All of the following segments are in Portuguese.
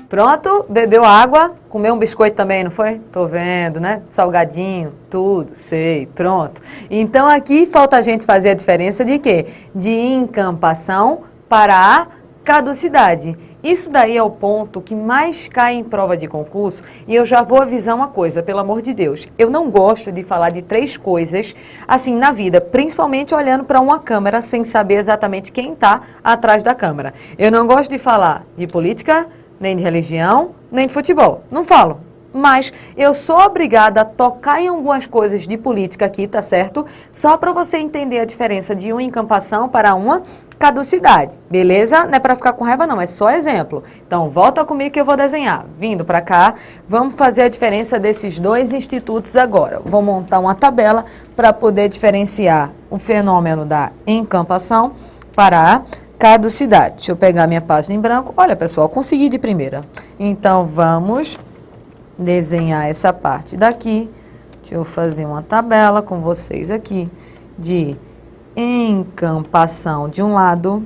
Pronto, bebeu água, comeu um biscoito também, não foi? Tô vendo, né? Salgadinho, tudo, sei, pronto. Então aqui falta a gente fazer a diferença de quê? De encampação para a caducidade. Isso daí é o ponto que mais cai em prova de concurso e eu já vou avisar uma coisa, pelo amor de Deus. Eu não gosto de falar de 3 coisas assim na vida, principalmente olhando para uma câmera sem saber exatamente quem está atrás da câmera. Eu não gosto de falar de política, nem de religião, nem de futebol. Não falo. Mas eu sou obrigada a tocar em algumas coisas de política aqui, tá certo? Só para você entender a diferença de uma encampação para uma caducidade, beleza? Não é para ficar com raiva não, é só exemplo. Então volta comigo que eu vou desenhar. Vindo para cá, vamos fazer a diferença desses 2 institutos agora. Vou montar uma tabela para poder diferenciar o fenômeno da encampação para a caducidade. Deixa eu pegar minha página em branco. Olha, pessoal, consegui de primeira. Então, vamos desenhar essa parte daqui. Deixa eu fazer uma tabela com vocês aqui de encampação de um lado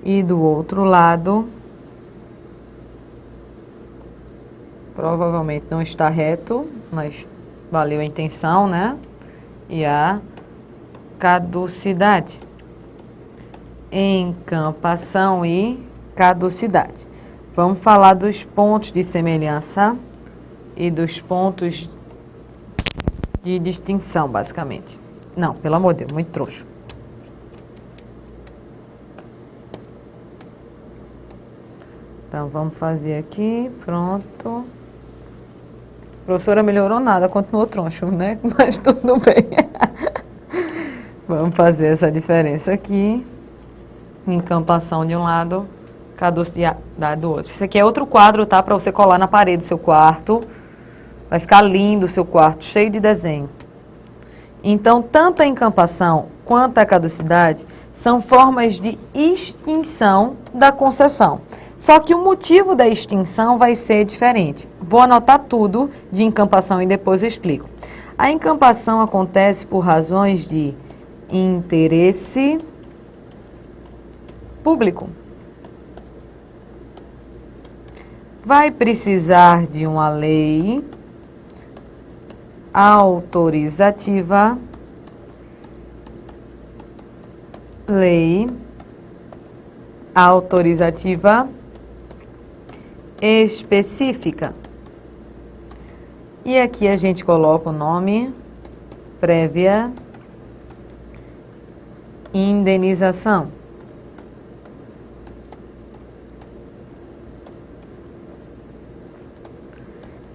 e do outro lado. Provavelmente não está reto, mas valeu a intenção, né? E a caducidade. Encampação e caducidade. Vamos falar dos pontos de semelhança e dos pontos de distinção, basicamente. Não, pelo amor de Deus, muito trouxa. Então, vamos fazer aqui, pronto. A professora melhorou nada, continuou troncho, né? Mas tudo bem. Vamos fazer essa diferença aqui. Encampação de um lado, caducidade do outro. Isso aqui é outro quadro, tá? Para você colar na parede do seu quarto. Vai ficar lindo o seu quarto, cheio de desenho. Então, tanto a encampação quanto a caducidade são formas de extinção da concessão. Só que o motivo da extinção vai ser diferente. Vou anotar tudo de encampação e depois eu explico. A encampação acontece por razões de interesse público. Vai precisar de uma lei autorizativa, específica. E aqui a gente coloca o nome prévia indenização.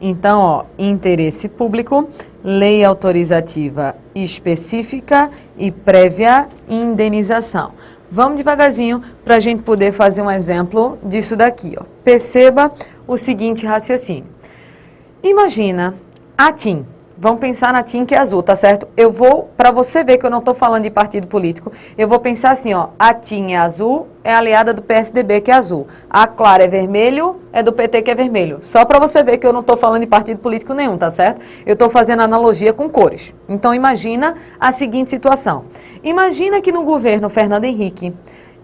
Então, ó, interesse público, lei autorizativa específica e prévia indenização. Vamos devagarzinho para a gente poder fazer um exemplo disso daqui, ó. Perceba o seguinte raciocínio. Imagina a TIM. Vamos pensar na TIM que é azul, tá certo? Eu vou, para você ver que eu não estou falando de partido político, eu vou pensar assim, ó, a TIM é azul, é aliada do PSDB que é azul. A Clara é vermelho, é do PT que é vermelho. Só para você ver que eu não estou falando de partido político nenhum, tá certo? Eu estou fazendo analogia com cores. Então imagina a seguinte situação. Imagina que no governo Fernando Henrique,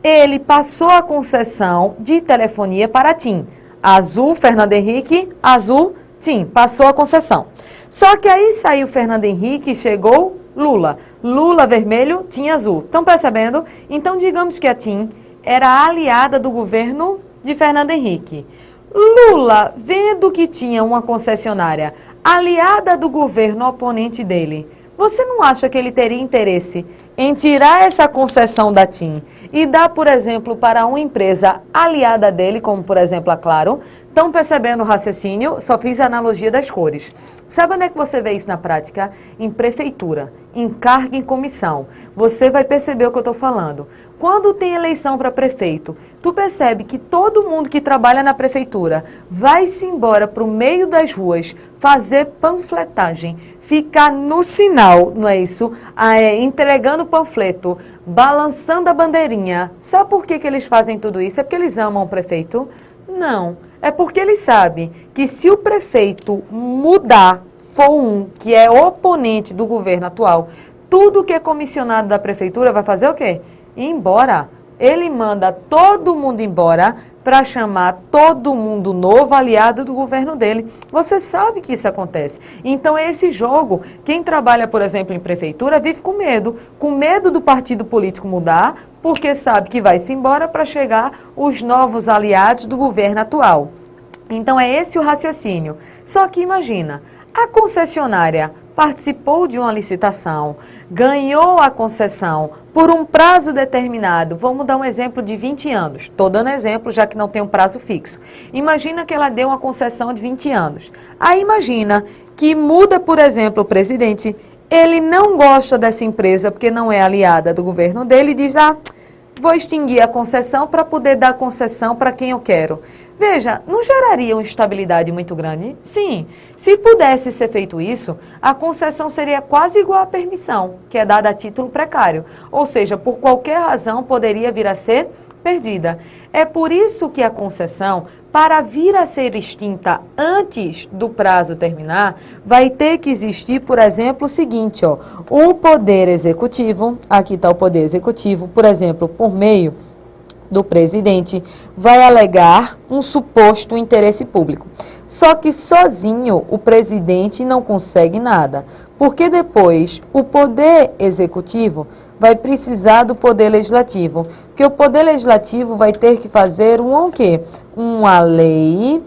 ele passou a concessão de telefonia para a TIM. Azul, Fernando Henrique, azul, TIM, passou a concessão. Só que aí saiu Fernando Henrique e chegou Lula. Lula vermelho, TIM azul. Estão percebendo? Então, digamos que a TIM era aliada do governo de Fernando Henrique. Lula, vendo que tinha uma concessionária aliada do governo oponente dele, você não acha que ele teria interesse em tirar essa concessão da TIM e dar, por exemplo, para uma empresa aliada dele, como por exemplo a Claro? Estão percebendo o raciocínio? Só fiz a analogia das cores. Sabe onde é que você vê isso na prática? Em prefeitura, em cargo em comissão. Você vai perceber o que eu estou falando. Quando tem eleição para prefeito, tu percebe que todo mundo que trabalha na prefeitura vai-se embora para o meio das ruas fazer panfletagem, ficar no sinal, não é isso? Entregando panfleto, balançando a bandeirinha. Sabe por que eles fazem tudo isso? É porque eles amam o prefeito? Não. É porque eles sabem que se o prefeito mudar, for um que é oponente do governo atual, tudo que é comissionado da prefeitura vai fazer o quê? Ir embora. ele manda todo mundo embora para chamar todo mundo novo aliado do governo dele. Você sabe que isso acontece. Então é esse jogo. Quem trabalha, por exemplo, em prefeitura vive com medo do partido político mudar, porque sabe que vai se embora para chegar os novos aliados do governo atual. Então é esse o raciocínio. Só que imagina, a concessionária participou de uma licitação, ganhou a concessão por um prazo determinado. Vamos dar um exemplo de 20 anos. Estou dando exemplo, já que não tem um prazo fixo. Imagina que ela deu uma concessão de 20 anos. Aí imagina que muda, por exemplo, o presidente, ele não gosta dessa empresa porque não é aliada do governo dele e diz, vou extinguir a concessão para poder dar concessão para quem eu quero. Veja, não geraria uma instabilidade muito grande? Sim, se pudesse ser feito isso, a concessão seria quase igual à permissão, que é dada a título precário. Ou seja, por qualquer razão poderia vir a ser perdida. É por isso que a concessão, para vir a ser extinta antes do prazo terminar, vai ter que existir, por exemplo, o seguinte, o Poder Executivo, aqui está o Poder Executivo, por exemplo, por meio do presidente, vai alegar um suposto interesse público. Só que sozinho o presidente não consegue nada, porque depois o Poder Executivo vai precisar do Poder Legislativo, porque o Poder Legislativo vai ter que fazer o quê? Uma lei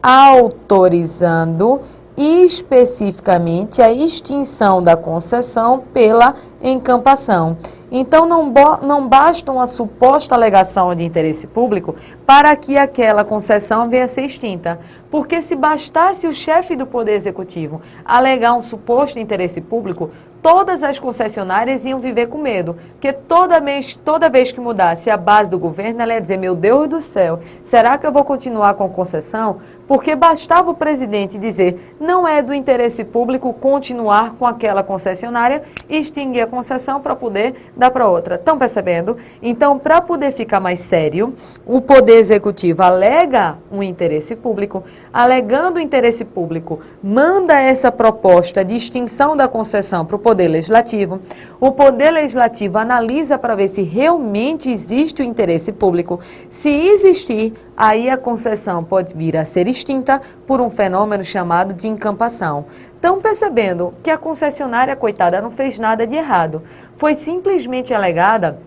autorizando especificamente a extinção da concessão pela encampação. Então, não basta uma suposta alegação de interesse público para que aquela concessão venha a ser extinta. Porque se bastasse o chefe do Poder Executivo alegar um suposto interesse público, todas as concessionárias iam viver com medo. Porque toda vez que mudasse a base do governo, ela ia dizer, meu Deus do céu, será que eu vou continuar com concessão? Porque bastava o presidente dizer, não é do interesse público continuar com aquela concessionária e extinguir a concessão para poder dar para outra. Estão percebendo? Então, para poder ficar mais sério, o Poder Executivo alega um interesse público, alegando o interesse público, manda essa proposta de extinção da concessão para o Poder Legislativo. O Poder Legislativo analisa para ver se realmente existe o interesse público. Se existir, aí a concessão pode vir a ser extinta por um fenômeno chamado de encampação. Estão percebendo que a concessionária, coitada, não fez nada de errado. Foi simplesmente alegada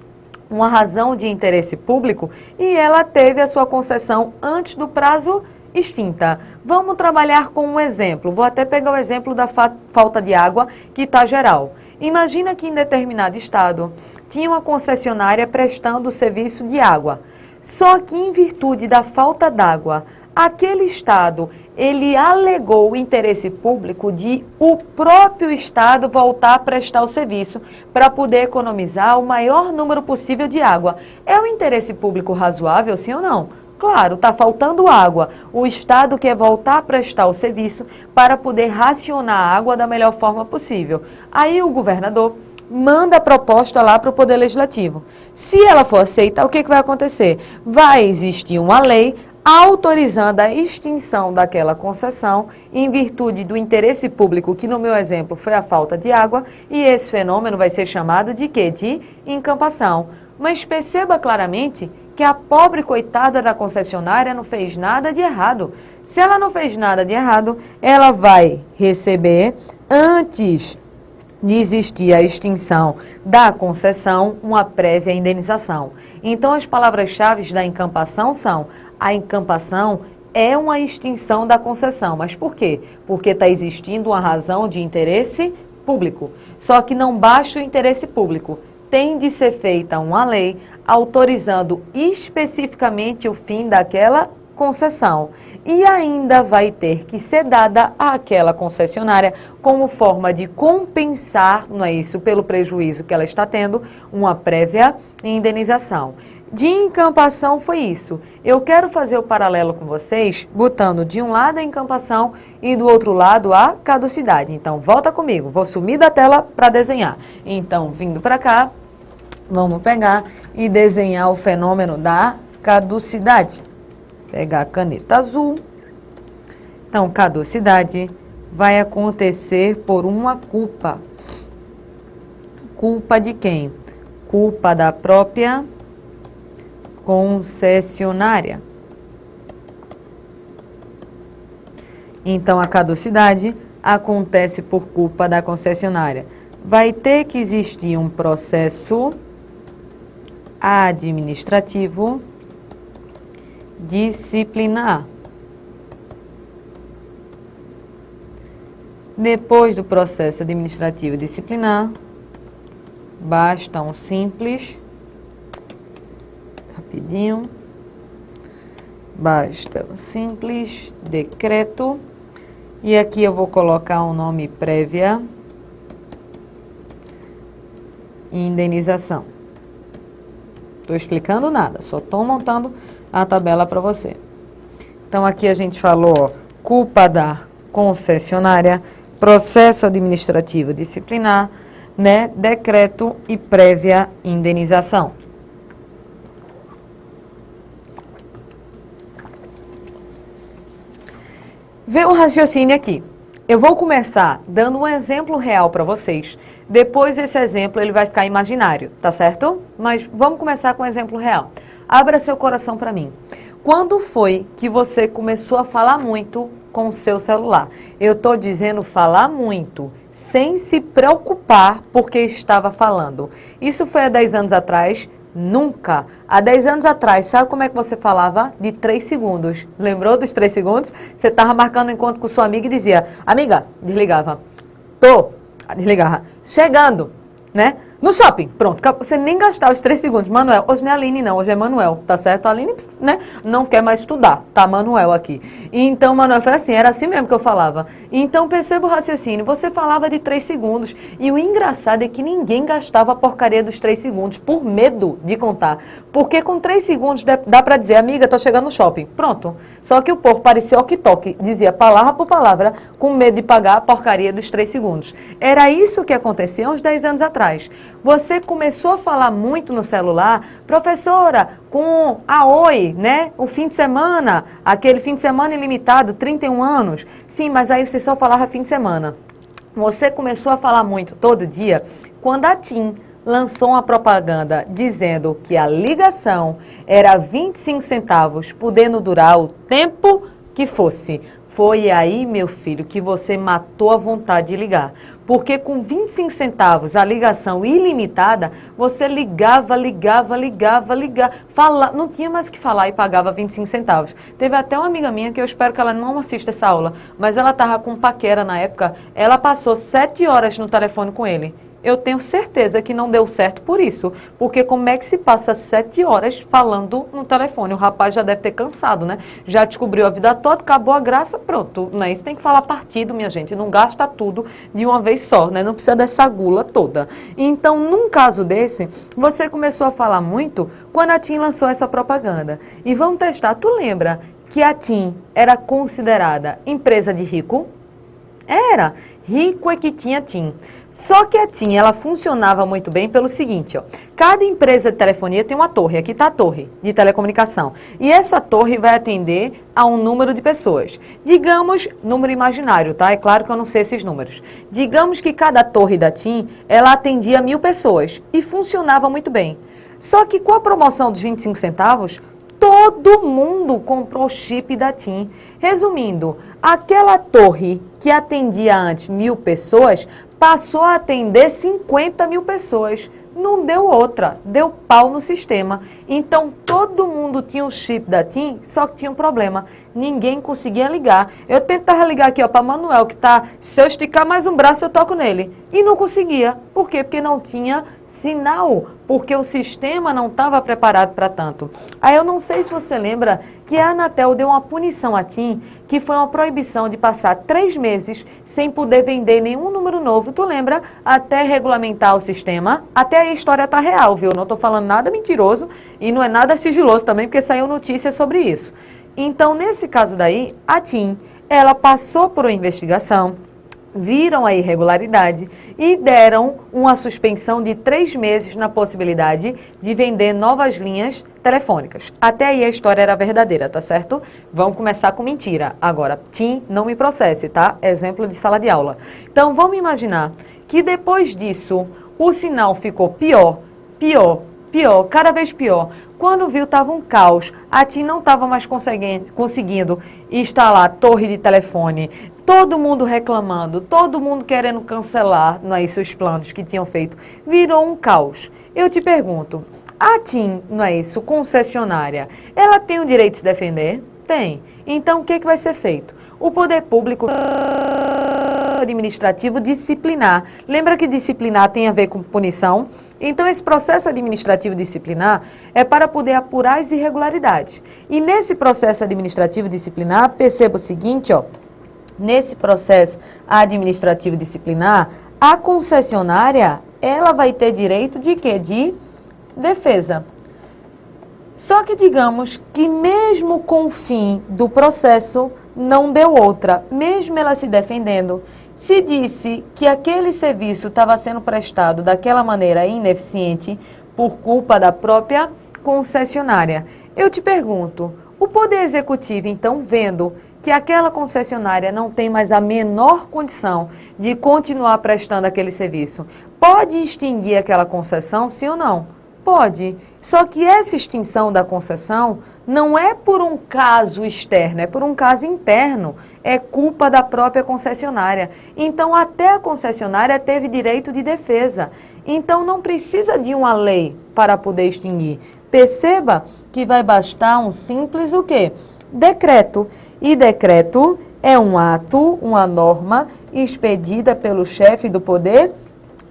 uma razão de interesse público e ela teve a sua concessão antes do prazo extinta. Vamos trabalhar com um exemplo. Vou até pegar o exemplo da falta de água, que está geral. Imagina que em determinado estado tinha uma concessionária prestando serviço de água. Só que em virtude da falta d'água, aquele estado, ele alegou o interesse público de o próprio estado voltar a prestar o serviço para poder economizar o maior número possível de água. É um interesse público razoável, sim ou não? Claro, está faltando água. O estado quer voltar a prestar o serviço para poder racionar a água da melhor forma possível. Aí o governador manda a proposta lá para o Poder Legislativo. Se ela for aceita, o que vai acontecer? Vai existir uma lei autorizando a extinção daquela concessão em virtude do interesse público, que no meu exemplo foi a falta de água, e esse fenômeno vai ser chamado de quê? De encampação. Mas perceba claramente que a pobre coitada da concessionária não fez nada de errado. Se ela não fez nada de errado, ela vai receber, antes de existir a extinção da concessão, uma prévia indenização. Então, as palavras-chave da encampação são: a encampação é uma extinção da concessão. Mas por quê? Porque está existindo uma razão de interesse público. Só que não basta o interesse público. Tem de ser feita uma lei autorizando especificamente o fim daquela concessão. E ainda vai ter que ser dada àquela concessionária como forma de compensar, não é isso, pelo prejuízo que ela está tendo, uma prévia indenização. De encampação foi isso. Eu quero fazer o paralelo com vocês, botando de um lado a encampação e do outro lado a caducidade. Então, volta comigo. Vou sumir da tela para desenhar. Então, vindo para cá, vamos pegar e desenhar o fenômeno da caducidade. Pegar a caneta azul. Então, caducidade vai acontecer por uma culpa. Culpa de quem? Culpa da própria concessionária. Então, a caducidade acontece por culpa da concessionária. Vai ter que existir um processo administrativo disciplinar. Depois do processo administrativo disciplinar, basta um simples, basta um simples decreto, e aqui eu vou colocar um nome prévia, indenização. Estou explicando nada, só estou montando a tabela para você. Então, aqui a gente falou, ó, culpa da concessionária, processo administrativo disciplinar, né, decreto e prévia indenização. Vê o raciocínio aqui. Eu vou começar dando um exemplo real para vocês. Depois esse exemplo ele vai ficar imaginário, tá certo? Mas vamos começar com um exemplo real. Abra seu coração para mim. Quando foi que você começou a falar muito com o seu celular? Eu estou dizendo falar muito, sem se preocupar porque estava falando. Isso foi há 10 anos atrás? Nunca. Há 10 anos atrás, sabe como é que você falava? De 3 segundos. Lembrou dos 3 segundos? Você estava marcando um encontro com sua amiga e dizia, amiga, desligava. Desligava. Chegando, né? No shopping, pronto, você nem gastava os 3 segundos. Manuel, hoje não é Aline não, hoje é Manuel, tá certo? A Aline, né, não quer mais estudar, tá Manuel aqui. Então, Manuel foi assim, era assim mesmo que eu falava. Então, perceba o raciocínio, você falava de 3 segundos. E o engraçado é que ninguém gastava a porcaria dos 3 segundos, por medo de contar. Porque com 3 segundos dá pra dizer, amiga, tô chegando no shopping, pronto. Só que o povo parecia ok-toque, dizia palavra por palavra, com medo de pagar a porcaria dos 3 segundos. Era isso que acontecia uns 10 anos atrás. Você começou a falar muito no celular, professora, com a Oi, né? O fim de semana, aquele fim de semana ilimitado, 31 anos. Sim, mas aí você só falava fim de semana. Você começou a falar muito todo dia quando a TIM lançou uma propaganda dizendo que a ligação era 25 centavos, podendo durar o tempo que fosse. Foi aí, meu filho, que você matou a vontade de ligar. Porque com 25 centavos, a ligação ilimitada, você ligava, não tinha mais o que falar e pagava 25 centavos. Teve até uma amiga minha, que eu espero que ela não assista essa aula, mas ela estava com paquera na época, ela passou 7 horas no telefone com ele. Eu tenho certeza que não deu certo por isso, porque como é que se passa 7 horas falando no telefone? O rapaz já deve ter cansado, né? Já descobriu a vida toda, acabou a graça, pronto, né? Isso tem que falar partido, minha gente, não gasta tudo de uma vez só, né? Não precisa dessa gula toda. Então, num caso desse, você começou a falar muito quando a TIM lançou essa propaganda. E vamos testar, tu lembra que a TIM era considerada empresa de rico? Era. Rico é que tinha TIM. Só que a TIM, ela funcionava muito bem pelo seguinte, ó. Cada empresa de telefonia tem uma torre. Aqui está a torre de telecomunicação. E essa torre vai atender a um número de pessoas. Digamos, número imaginário, tá? É claro que eu não sei esses números. Digamos que cada torre da TIM, ela atendia 1000 pessoas. E funcionava muito bem. Só que com a promoção dos 25 centavos, todo mundo comprou o chip da TIM. Resumindo, aquela torre que atendia antes 1000 pessoas, passou a atender 50 mil pessoas. Não deu outra, deu pau no sistema. Então, todo mundo tinha o chip da TIM, só que tinha um problema. Ninguém conseguia ligar. Eu tentava ligar aqui para Manuel, que tá, se eu esticar mais um braço, eu toco nele. E não conseguia. Por quê? Porque não tinha sinal. Porque o sistema não estava preparado para tanto. Aí eu não sei se você lembra que a Anatel deu uma punição à TIM, que foi uma proibição de passar 3 meses sem poder vender nenhum número novo. Tu lembra? Até regulamentar o sistema. Até aí a história tá real, viu? Não estou falando nada mentiroso e não é nada sigiloso também, porque saiu notícia sobre isso. Então, nesse caso daí, a TIM, ela passou por uma investigação, viram a irregularidade e deram uma suspensão de 3 meses na possibilidade de vender novas linhas telefônicas. Até aí a história era verdadeira, tá certo? Vamos começar com mentira. Agora, TIM, não me processe, tá? Exemplo de sala de aula. Então, vamos imaginar que depois disso, o sinal ficou pior, cada vez pior. Quando viu, estava um caos. A TIM não estava mais conseguindo instalar torre de telefone. Todo mundo reclamando, todo mundo querendo cancelar, não é isso, os planos que tinham feito. Virou um caos. Eu te pergunto, a TIM, não é isso, concessionária, ela tem o direito de se defender? Tem. Então, o que vai ser feito? O poder público administrativo disciplinar. Lembra que disciplinar tem a ver com punição? Então, esse processo administrativo disciplinar é para poder apurar as irregularidades. E nesse processo administrativo disciplinar, perceba o seguinte, ó, nesse processo administrativo disciplinar, a concessionária, ela vai ter direito de quê? De defesa. Só que digamos que mesmo com o fim do processo, não deu outra. Mesmo ela se defendendo, se disse que aquele serviço estava sendo prestado daquela maneira ineficiente por culpa da própria concessionária. Eu te pergunto, o Poder Executivo, então, vendo que aquela concessionária não tem mais a menor condição de continuar prestando aquele serviço, pode extinguir aquela concessão, sim ou não? Pode. Só que essa extinção da concessão não é por um caso externo, é por um caso interno. É culpa da própria concessionária. Então, até a concessionária teve direito de defesa. Então, não precisa de uma lei para poder extinguir. Perceba que vai bastar um simples o quê? Decreto. E decreto é um ato, uma norma expedida pelo chefe do Poder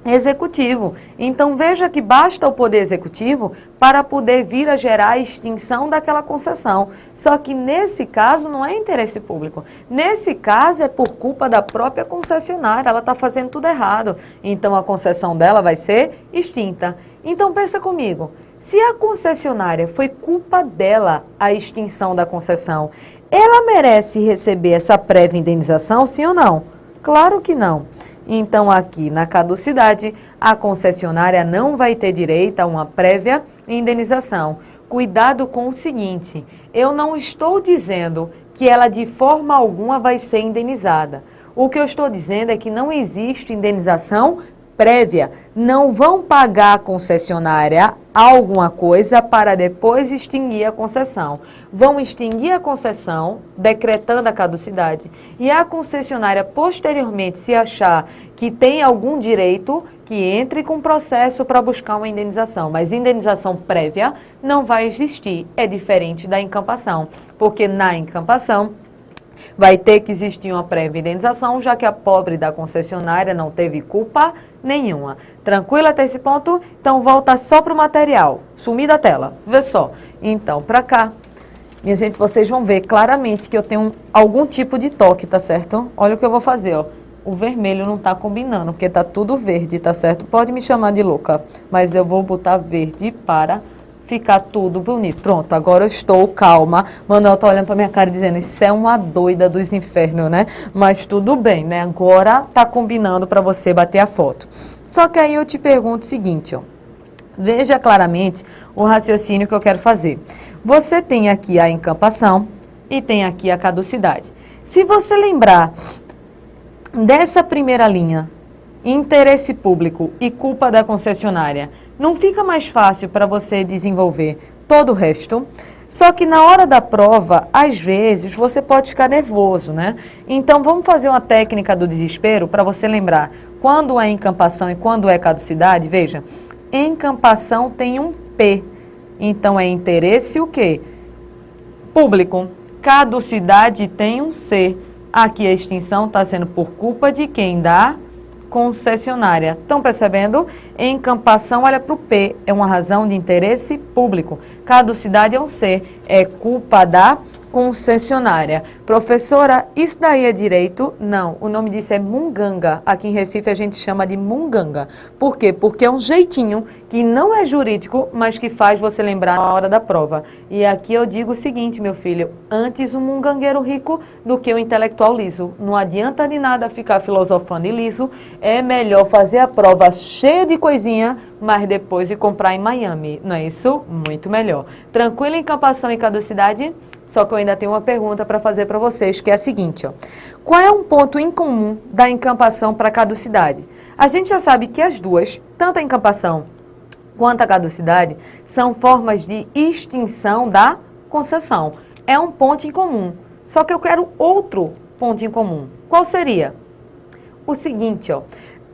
Executivo. Então, veja que basta o Poder Executivo para poder vir a gerar a extinção daquela concessão. Só que nesse caso não é interesse público. Nesse caso é por culpa da própria concessionária. Ela está fazendo tudo errado. Então, a concessão dela vai ser extinta. Então, pensa comigo. Se a concessionária foi culpa dela a extinção da concessão, ela merece receber essa prévia indenização, sim ou não? Claro que não. Então, aqui na caducidade, a concessionária não vai ter direito a uma prévia indenização. Cuidado com o seguinte, eu não estou dizendo que ela de forma alguma vai ser indenizada. O que eu estou dizendo é que não existe indenização prévia. Não vão pagar a concessionária alguma coisa para depois extinguir a concessão. Vão extinguir a concessão, decretando a caducidade, e a concessionária posteriormente, se achar que tem algum direito, que entre com processo para buscar uma indenização. Mas indenização prévia não vai existir. É diferente da encampação, porque na encampação vai ter que existir uma prévia indenização, já que a pobre da concessionária não teve culpa nenhuma. Tranquilo até esse ponto? Então, volta só para o material. Sumir da tela. Vê só. Então, para cá. Minha gente, vocês vão ver claramente que eu tenho algum tipo de toque, tá certo? Olha o que eu vou fazer, ó. O vermelho não tá combinando, porque tá tudo verde, tá certo? Pode me chamar de louca, mas eu vou botar verde para ficar tudo bonito. Pronto, agora eu estou calma. Manuel tá olhando pra minha cara dizendo, isso é uma doida dos infernos, né? Mas tudo bem, né? Agora tá combinando para você bater a foto. Só que aí eu te pergunto o seguinte, ó. Veja claramente o raciocínio que eu quero fazer. Você tem aqui a encampação e tem aqui a caducidade. Se você lembrar dessa primeira linha, interesse público e culpa da concessionária, não fica mais fácil para você desenvolver todo o resto? Só que na hora da prova, às vezes, você pode ficar nervoso, né? Então, vamos fazer uma técnica do desespero para você lembrar quando é encampação e quando é caducidade. Veja, encampação tem um P, então é interesse o quê? Público. Caducidade tem um C. Aqui a extinção está sendo por culpa de quem? Da concessionária. Estão percebendo? Encampação, olha para o P, é uma razão de interesse público. Caducidade é um C, é culpa da concessionária. Professora, isso daí é direito? Não, o nome disso é munganga. Aqui em Recife a gente chama de munganga. Por quê? Porque é um jeitinho que não é jurídico, mas que faz você lembrar na hora da prova. E aqui eu digo o seguinte, meu filho, antes um mungangueiro rico do que um intelectual liso. Não adianta de nada ficar filosofando e liso, é melhor fazer a prova cheia de coisinha, mas depois ir comprar em Miami. Não é isso? Muito melhor. Tranquilo, encampação e caducidade? Só que eu ainda tenho uma pergunta para fazer para vocês, que é a seguinte, ó. Qual é um ponto em comum da encampação para a caducidade? A gente já sabe que as duas, tanto a encampação quanto à caducidade, são formas de extinção da concessão. É um ponto em comum, só que eu quero outro ponto em comum. Qual seria? O seguinte, ó,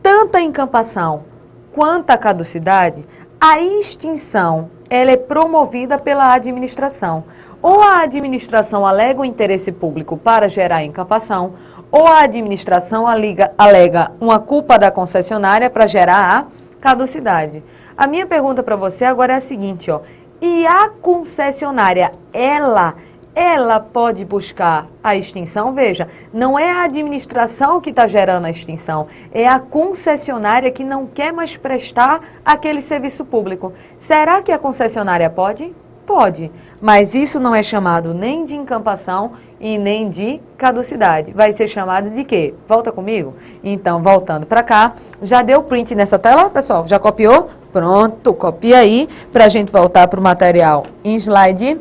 tanto a encampação quanto a caducidade, a extinção ela é promovida pela administração. Ou a administração alega o interesse público para gerar a encampação, ou a administração alega uma culpa da concessionária para gerar a caducidade. A minha pergunta para você agora é a seguinte, ó, e a concessionária, ela pode buscar a extinção? Veja, não é a administração que está gerando a extinção, é a concessionária que não quer mais prestar aquele serviço público. Será que a concessionária pode? Pode, mas isso não é chamado nem de encampação e nem de caducidade. Vai ser chamado de quê? Volta comigo? Então, voltando para cá, já deu print nessa tela, pessoal? Já copiou? Pronto, copia aí para a gente voltar para o material em slide.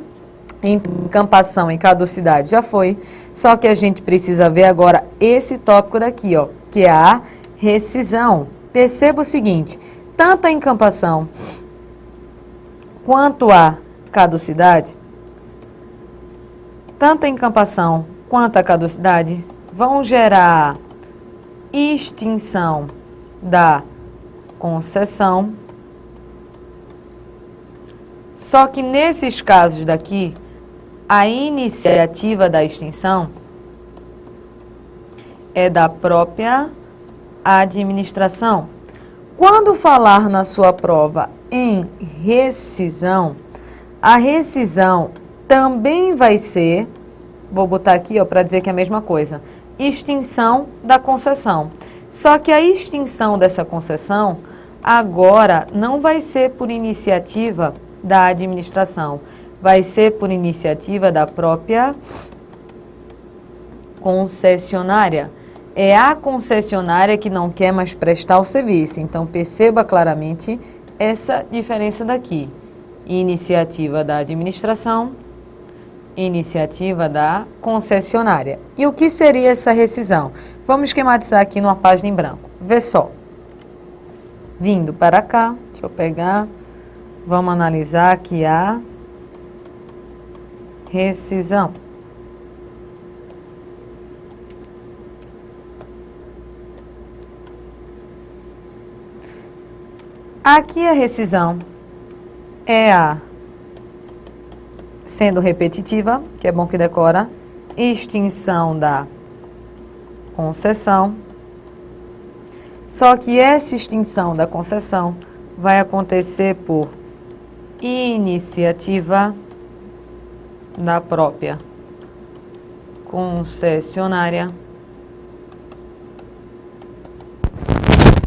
Encampação e caducidade já foi, só que a gente precisa ver agora esse tópico daqui, ó, que é a rescisão. Perceba o seguinte, tanto a encampação quanto a caducidade, vão gerar extinção da concessão, só que nesses casos daqui, a iniciativa da extinção é da própria administração. Quando falar na sua prova em rescisão, a rescisão também vai ser, vou botar aqui para dizer que é a mesma coisa, extinção da concessão. Só que a extinção dessa concessão agora não vai ser por iniciativa da administração, vai ser por iniciativa da própria concessionária. É a concessionária que não quer mais prestar o serviço. Então, perceba claramente essa diferença daqui. Iniciativa da administração, iniciativa da concessionária. E o que seria essa rescisão? Vamos esquematizar aqui numa página em branco. Vê só. Vindo para cá, deixa eu pegar, vamos analisar aqui a rescisão. Aqui a rescisão é a, sendo repetitiva, que é bom que decora, extinção da concessão. Só que essa extinção da concessão vai acontecer por iniciativa da própria concessionária.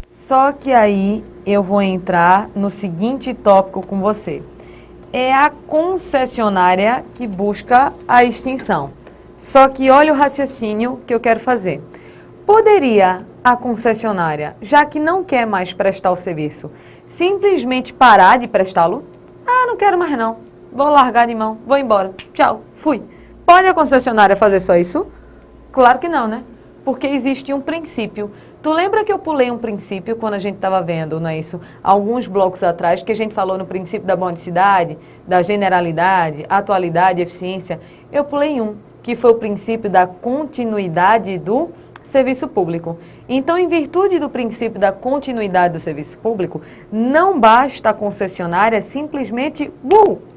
Só que aí eu vou entrar no seguinte tópico com você. É a concessionária que busca a extinção. Só que olha o raciocínio que eu quero fazer. Poderia a concessionária, já que não quer mais prestar o serviço, simplesmente parar de prestá-lo? Ah, não quero mais não. Vou largar de mão, vou embora. Tchau, fui. Pode a concessionária fazer só isso? Claro que não, né? Porque existe um princípio. Tu lembra que eu pulei um princípio quando a gente estava vendo, não é isso? Alguns blocos atrás, que a gente falou no princípio da modicidade, da generalidade, atualidade, eficiência. Eu pulei um, que foi o princípio da continuidade do serviço público. Então, em virtude do princípio da continuidade do serviço público, não basta a concessionária simplesmente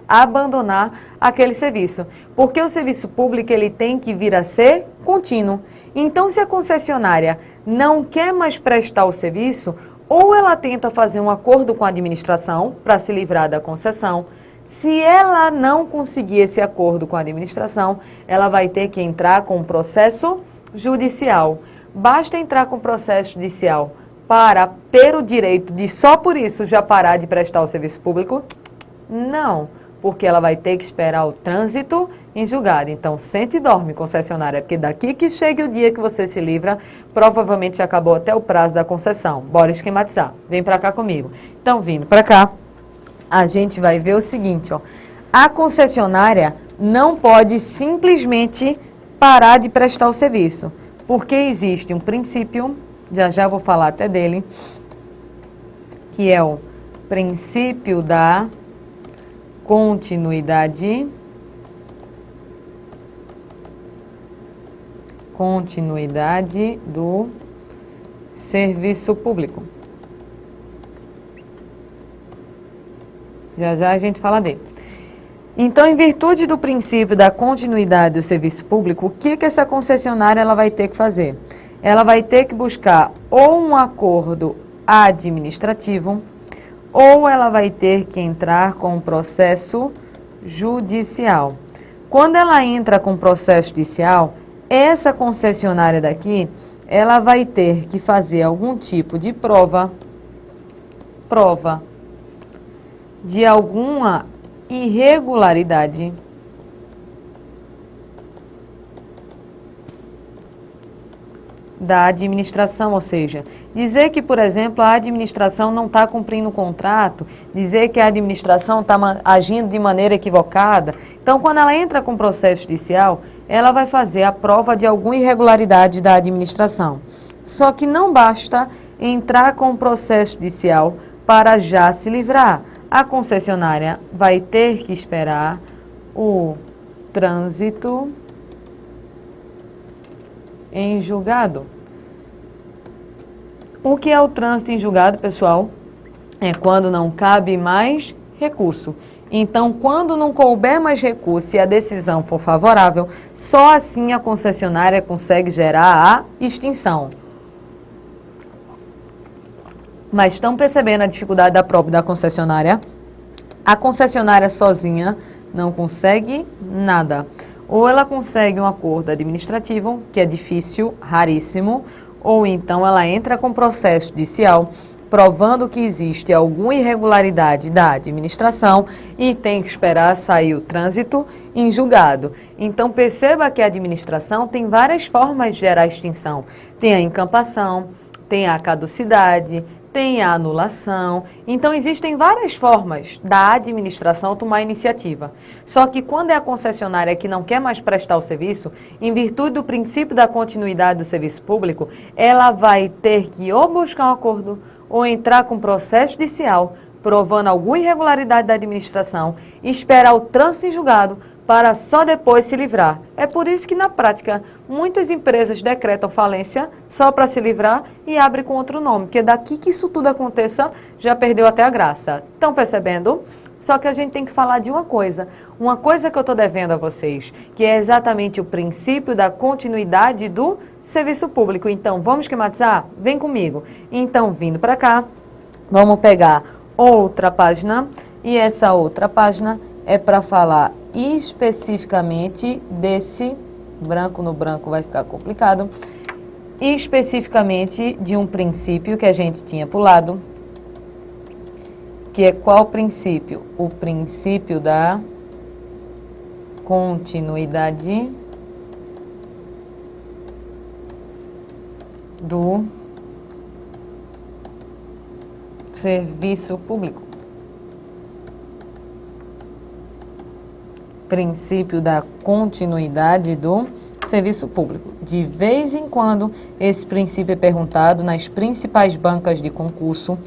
abandonar aquele serviço, porque o serviço público ele tem que vir a ser contínuo. Então, se a concessionária não quer mais prestar o serviço, ou ela tenta fazer um acordo com a administração para se livrar da concessão. Se ela não conseguir esse acordo com a administração, ela vai ter que entrar com um processo judicial. Basta entrar com processo judicial para ter o direito de só por isso já parar de prestar o serviço público? Não, porque ela vai ter que esperar o trânsito em julgado. Então, sente e dorme, concessionária, porque daqui que chega o dia que você se livra, provavelmente já acabou até o prazo da concessão. Bora esquematizar. Vem para cá comigo. Então, vindo para cá, a gente vai ver o seguinte, ó. A concessionária não pode simplesmente parar de prestar o serviço, porque existe um princípio, já vou falar até dele, que é o princípio da continuidade do serviço público. Já já a gente fala dele. Então, em virtude do princípio da continuidade do serviço público, o que essa concessionária ela vai ter que fazer? Ela vai ter que buscar ou um acordo administrativo, ou ela vai ter que entrar com um processo judicial. Quando ela entra com processo judicial, essa concessionária daqui, ela vai ter que fazer algum tipo de prova de alguma irregularidade da administração, ou seja, dizer que, por exemplo, a administração não está cumprindo o contrato, dizer que a administração está agindo de maneira equivocada. Então, quando ela entra com processo judicial, ela vai fazer a prova de alguma irregularidade da administração. Só que não basta entrar com processo judicial para já se livrar. A concessionária vai ter que esperar o trânsito em julgado. O que é o trânsito em julgado, pessoal? É quando não cabe mais recurso. Então, quando não couber mais recurso e a decisão for favorável, só assim a concessionária consegue gerar a extinção. Mas estão percebendo a dificuldade da prova da concessionária? A concessionária sozinha não consegue nada. Ou ela consegue um acordo administrativo, que é difícil, raríssimo, ou então ela entra com processo judicial, provando que existe alguma irregularidade da administração e tem que esperar sair o trânsito em julgado. Então perceba que a administração tem várias formas de gerar extinção. Tem a encampação, tem a caducidade, tem a anulação. Então, existem várias formas da administração tomar iniciativa. Só que quando é a concessionária que não quer mais prestar o serviço, em virtude do princípio da continuidade do serviço público, ela vai ter que ou buscar um acordo ou entrar com processo judicial, provando alguma irregularidade da administração, e esperar o trânsito em julgado para só depois se livrar. É por isso que, na prática, muitas empresas decretam falência só para se livrar e abrem com outro nome, porque daqui que isso tudo aconteça, já perdeu até a graça. Estão percebendo? Só que a gente tem que falar de uma coisa que eu estou devendo a vocês, que é exatamente o princípio da continuidade do serviço público. Então, vamos esquematizar? Vem comigo. Então, vindo para cá, vamos pegar outra página, e essa outra página é para falar especificamente desse, branco no branco vai ficar complicado, especificamente de um princípio que a gente tinha pulado, que é qual princípio? O princípio da continuidade do serviço público. Princípio da continuidade do serviço público. De vez em quando, esse princípio é perguntado nas principais bancas de concurso,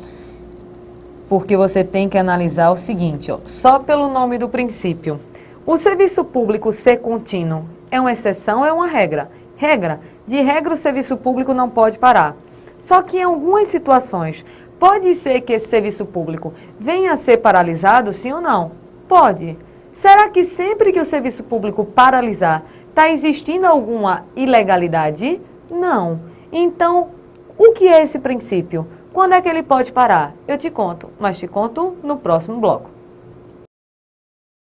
porque você tem que analisar o seguinte, ó, só pelo nome do princípio. O serviço público ser contínuo é uma exceção ou é uma regra? Regra. De regra, o serviço público não pode parar. Só que em algumas situações, pode ser que esse serviço público venha a ser paralisado, sim ou não? Pode. Será que sempre que o serviço público paralisar, está existindo alguma ilegalidade? Não. Então, o que é esse princípio? Quando é que ele pode parar? Eu te conto, mas te conto no próximo bloco.